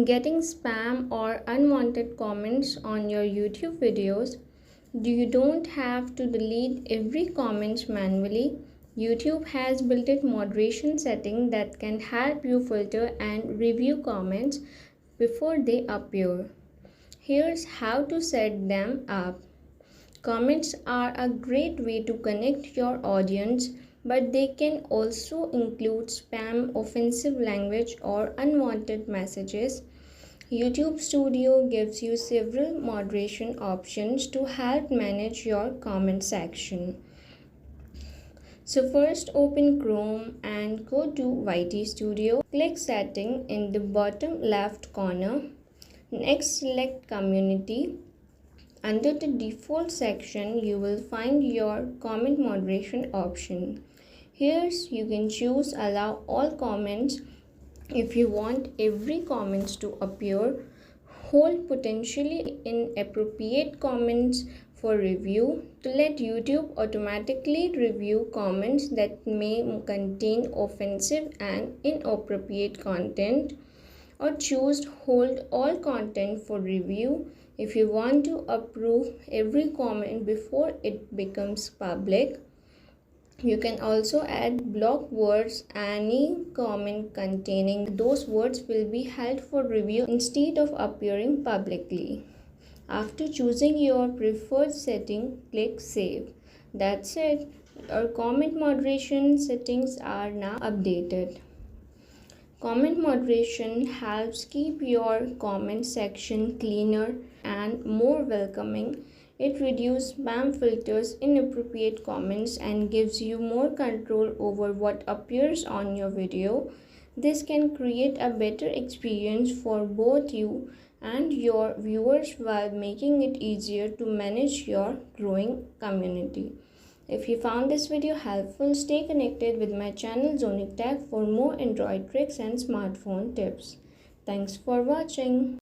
Getting spam or unwanted comments on your YouTube videos. You don't have to delete every comment manually. YouTube has built-in moderation setting that can help you filter and review comments before they appear. Here's how to set them up. Comments are a great way to connect your audience, but they can also include spam, offensive language, or unwanted messages. YtStudio gives you several moderation options to help manage your comment section. So first open Chrome and go to YtStudio. Click Setting in the bottom left corner. Next select Community. Under the default section, you will find your comment moderation option. Here you can choose Allow all comments if you want every comment to appear. Hold potentially inappropriate comments for review to let YouTube automatically review comments that may contain offensive and inappropriate content, or choose Hold all content for review if you want to approve every comment before it becomes public. You can also add block words. Any comment containing those words will be held for review instead of appearing publicly. After choosing your preferred setting, click Save. That's it. Your comment moderation settings are now updated. Comment moderation helps keep your comment section cleaner and more welcoming. It reduces spam filters, inappropriate comments, and gives you more control over what appears on your video. This can create a better experience for both you and your viewers while making it easier to manage your growing community. If you found this video helpful, stay connected with my channel Zonic Tech for more Android tricks and smartphone tips. Thanks for watching.